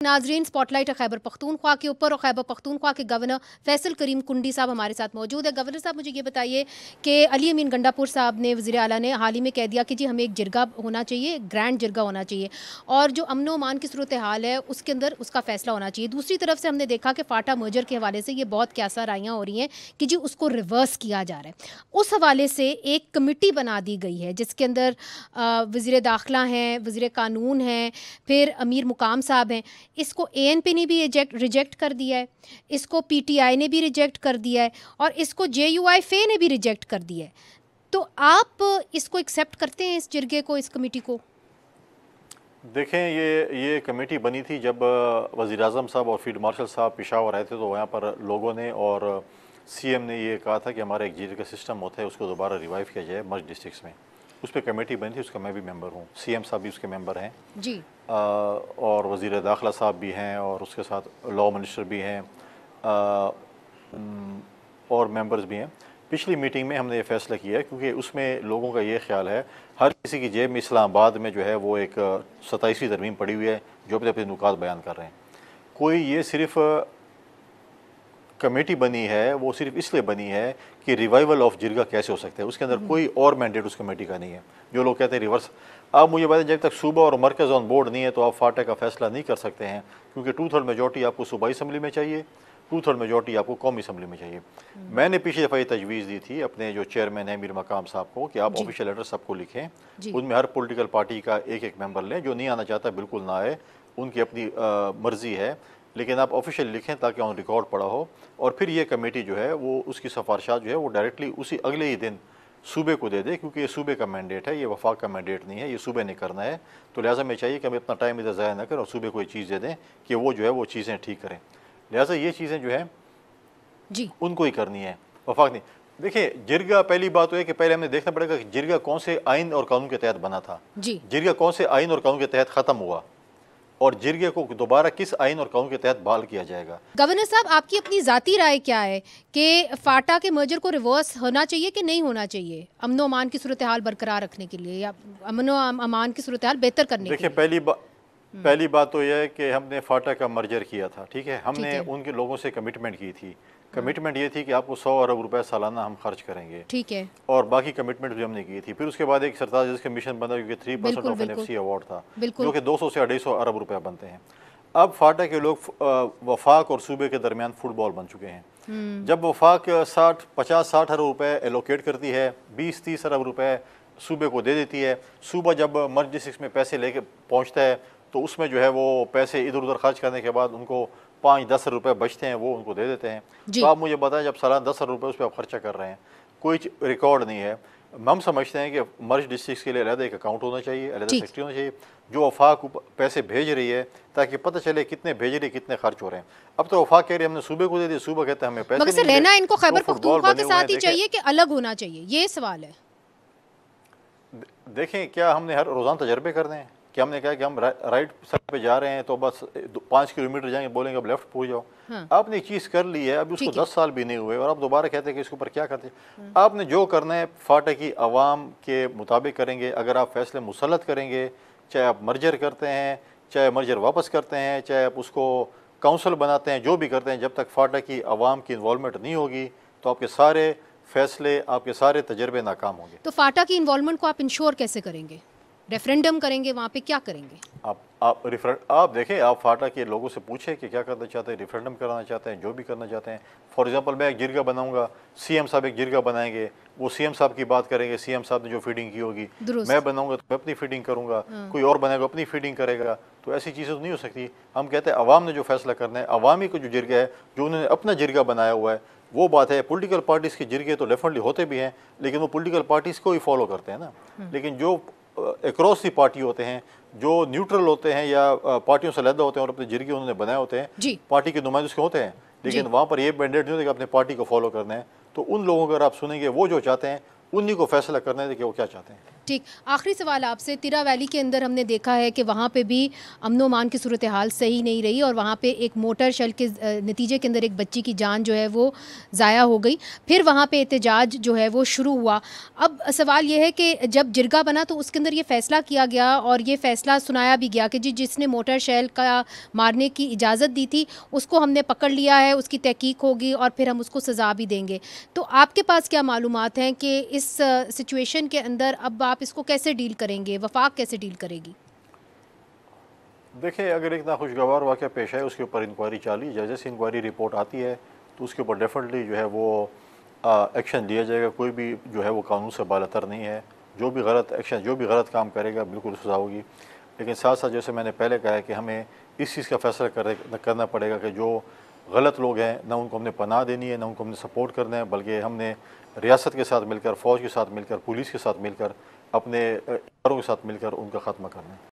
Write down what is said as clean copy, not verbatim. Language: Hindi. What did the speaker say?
नाजरीन, स्पॉटलाइट है खैबर पख्तूनख्वा के ऊपर और खैबर पख्तूनख्वा के गवर्नर फैसल करीम कुंडी साहब हमारे साथ मौजूद है। गवर्नर साहब, मुझे ये बताइए कि अली अमीन गंडापुर साहब ने, वज़ीर आला ने हाल ही में कह दिया कि जी हमें एक जिरगा होना चाहिए, ग्रैंड जिरगा होना चाहिए और जो अमन अमान की सूरत हाल है उसके अंदर उसका फैसला होना चाहिए। दूसरी तरफ से हमने देखा कि फाटा मर्जर के हवाले से ये बहुत क्या राइयाँ हो रही हैं कि जी उसको रिवर्स किया जा रहा है। उस हवाले से एक कमेटी बना दी गई है जिसके अंदर वज़ीर दाखिला हैं, वज़ीर कानून हैं, फिर अमीर मुकाम साहब हैं। इसको एएनपी ने भी रिजेक्ट कर दिया है, इसको पीटीआई ने भी रिजेक्ट कर दिया है और इसको जेयूआईफे ने भी रिजेक्ट कर दिया है। तो आप इसको एक्सेप्ट करते हैं, इस जिरगे को, इस कमेटी को? देखें, ये कमेटी बनी थी जब वज़ीर आज़म साहब और फील्ड मार्शल साहब पेशावर आए थे, तो वहाँ पर लोगों ने और सीएम ने ये कहा था कि हमारा एक जिरगा सिस्टम होता है, उसको दोबारा रिवाइव किया जाए मर्ज डिस्ट्रिक्ट्स में। उस पर कमेटी बनी थी, उसका मैं भी मेंबर हूँ, सीएम साहब भी उसके मेंबर हैं जी। और वज़ीर दाखिला साहब भी हैं और उसके साथ लॉ मिनिस्टर भी हैं और मेंबर्स भी हैं। पिछली मीटिंग में हमने ये फैसला किया है क्योंकि उसमें लोगों का ये ख्याल है, हर किसी की जेब में इस्लामाबाद में जो है वो एक 27वीं तरमीम पड़ी हुई है जो अपने अपने नुकात बयान कर रहे हैं। कोई ये सिर्फ कमेटी बनी है, वो सिर्फ इसलिए बनी है कि रिवाइवल ऑफ जिरगा कैसे हो सकता है, उसके अंदर कोई और मैंडेट उस कमेटी का नहीं है। जो लोग कहते हैं रिवर्स, आप मुझे बताएं, जब तक सूबा और मरकज़ ऑन बोर्ड नहीं है तो आप फाटा का फैसला नहीं कर सकते हैं क्योंकि 2/3 मेजॉरिटी आपको सूबाई असम्बली में चाहिए, 2/3 मेजॉरिटी आपको कौमी असम्बली में चाहिए। मैंने पिछली दफ़ा ये तजवीज़ दी थी अपने जो चेयरमैन है मीर मकाम साहब को कि आप ऑफिशियल लेटर सबको लिखें, उनमें हर पॉलिटिकल पार्टी का एक एक मेंबर लें, जो नहीं आना चाहता बिल्कुल ना आए, उनकी अपनी मर्ज़ी है, लेकिन आप ऑफिशियल लिखें ताकि ऑन रिकॉर्ड पड़ा हो। और फिर ये कमेटी जो है वो उसकी सिफारिशात जो है वो डायरेक्टली उसी अगले ही दिन सूबे को दे दे, क्योंकि ये सूबे का मैंडेट है, ये वफाक का मैंडेट नहीं है, ये सूबे ने करना है। तो लिहाजा में चाहिए कि हम इतना टाइम इधर ज़ाया ना करें और सूबे को ये चीज़ दे दें कि वो जो है वो चीज़ें ठीक करें। लिहाजा ये चीज़ें जो है जी उनको ही करनी है, वफाक नहीं। देखिए, जिरगा, पहली बात तो है कि पहले हमने देखना पड़ेगा कि जिरगा कौन से आइन और कानून के तहत बना था, जिरगा कौन से आइन और कानून के तहत ख़त्म हुआ और जिरगे को दोबारा किस आइन और कानून के तहत बहाल किया जाएगा। गवर्नर साहब, आपकी अपनी ज़ाती राय क्या है कि फाटा के मर्जर को रिवर्स होना चाहिए कि नहीं होना चाहिए, अमन अमान की सूरत हाल बरकरार रखने के लिए या अमन अमान की सूरत हाल बेहतर करने के लिए? देखिए, पहली बात तो यह है कि हमने फाटा का मर्जर किया था, ठीक है, हमने उनके लोगों से कमिटमेंट की थी। कमिटमेंट ये थी कि आपको 100 अरब रुपए सालाना हम खर्च करेंगे, ठीक है, और बाकी कमिटमेंट भी हमने की थी। फिर उसके बाद एक सरताज जज कमीशन बना क्योंकि 3% ऑफ एनएफसी अवार्ड था, जो कि 200 से 250 अरब रुपया बनते हैं। अब फाटा के लोग वफाक और सूबे के दरमियान फुटबॉल बन चुके हैं। जब वफाक 50-60 अरब रुपए एलोकेट करती है, 20-30 अरब रुपए सूबे को दे देती है। सूबा जब मर्ज डिस्ट्रिक्ट में पैसे लेके पहुंचता है तो उसमें जो है वो पैसे इधर उधर खर्च करने के बाद उनको 5-10 रुपए बचते हैं, वो उनको दे देते हैं। तो आप मुझे बताएं, जब सालाना 10 रुपए उस पर आप खर्चा कर रहे हैं, कोई रिकॉर्ड नहीं है। हम समझते हैं कि मर्ज डिस्ट्रिक्ट के लिए अलग एक अकाउंट होना चाहिए, अलग सेक्रेटरी होना चाहिए जो वफाक पैसे भेज रही है, ताकि पता चले कितने भेज रही है, कितने खर्च हो रहे हैं। अब तो वफाक कह रही है हमने सूबे को दे दिया, सूबा कहता है हमें पैसे नहीं, रहना इनको खैबर पख्तूनख्वा के साथ ही चाहिए कि अलग होना चाहिए, ये सवाल है। देखें, क्या हमने हर रोज़ाना तजर्बे करने हैं कि हमने कहा कि हम राइट साइड पे जा रहे हैं तो बस 5 किलोमीटर जाएंगे, बोलेंगे अब लेफ्ट पूछ जाओ। आपने एक चीज़ कर ली है, अभी उसको 10 साल भी नहीं हुए और आप दोबारा कहते हैं कि इसके ऊपर क्या करते हैं। आपने जो करना है फाटा की आवाम के मुताबिक करेंगे। अगर आप फैसले मुसल्लत करेंगे, चाहे आप मर्जर करते हैं, चाहे मर्जर वापस करते हैं, चाहे आप उसको काउंसिल बनाते हैं, जो भी करते हैं, जब तक फाटा की आवाम की इन्वॉल्वमेंट नहीं होगी तो आपके सारे फैसले, आपके सारे तजर्बे नाकाम होंगे। तो फाटा की इन्वॉल्वमेंट को आप इंश्योर कैसे करेंगे? रेफरेंडम करेंगे, वहाँ पे क्या करेंगे? आप देखें, आप फाटा के लोगों से पूछें कि क्या करना चाहते हैं, रेफरेंडम कराना चाहते हैं, जो भी करना चाहते हैं। फॉर एग्जांपल, मैं एक जिरगा बनाऊंगा, सीएम साहब एक जिरगा बनाएंगे, वो सीएम साहब की बात करेंगे, सीएम साहब ने जो फीडिंग की होगी, मैं बनाऊंगा तो मैं अपनी फीडिंग करूंगा, कोई और बनाएगा अपनी फीडिंग करेगा। तो ऐसी चीज़ें तो नहीं हो सकती। हम कहते हैं अवाम ने जो फैसला करना है, अवामी को जो जिरगा है, जो उन्होंने अपना जिरगा बनाया हुआ है, वो बात है। पॉलिटिकल पार्टीज़ के जिरगे तो डेफिनेटली होते भी हैं, लेकिन वो पॉलिटिकल पार्टीज़ को ही फॉलो करते हैं ना। लेकिन जो अक्रॉस दी पार्टी होते हैं, जो न्यूट्रल होते हैं या पार्टियों से अलग होते हैं और अपने जिरगे उन्होंने बनाए होते हैं, पार्टी के नुमाइंदे उसके होते हैं, लेकिन वहाँ पर ये मैंडेट नहीं होता कि अपने पार्टी को फॉलो करना है। तो उन लोगों को अगर आप सुनेंगे, वो जो चाहते हैं उन्हीं को फैसला करना है कि वो क्या चाहते हैं। ठीक, आखिरी सवाल आपसे, तिरा वैली के अंदर हमने देखा है कि वहाँ पे भी अमनो अमान की सूरत हाल सही नहीं रही और वहाँ पे एक मोटर शेल के नतीजे के अंदर एक बच्ची की जान जो है वो ज़ाया हो गई। फिर वहाँ पे एहतजाज जो है वो शुरू हुआ। अब सवाल ये है कि जब जिरगा बना तो उसके अंदर ये फ़ैसला किया गया और ये फ़ैसला सुनाया भी गया कि जी जिसने मोटर शेल का मारने की इजाज़त दी थी उसको हमने पकड़ लिया है, उसकी तहकीक होगी और फिर हम उसको सज़ा भी देंगे। तो आपके पास क्या मालूमात हैं कि इस सिचुएशन के अंदर अब आप इसको कैसे डील करेंगे, वफाक कैसे डील करेगी? देखिए, अगर एक नाखुशगवार वाक़या पेश है उसके ऊपर इंक्वायरी चाली जाए, जैसे इंक्वायरी रिपोर्ट आती है तो उसके ऊपर डेफिनेटली जो है वो एक्शन लिया जाएगा। कोई भी जो है वो कानून से बालातर नहीं है। जो भी गलत एक्शन, जो भी गलत काम करेगा बिल्कुल सज़ा होगी। लेकिन साथ साथ जैसे मैंने पहले कहा है कि हमें इस चीज़ का फैसला करना पड़ेगा कि जो गलत लोग हैं ना उनको हमने पनाह देनी है, ना उनको हमने सपोर्ट करना है, बल्कि हमने रियासत के साथ मिलकर, फ़ौज के साथ मिलकर, पुलिस के साथ मिलकर, अपने इदारों के साथ मिलकर उनका ख़त्मा करना है।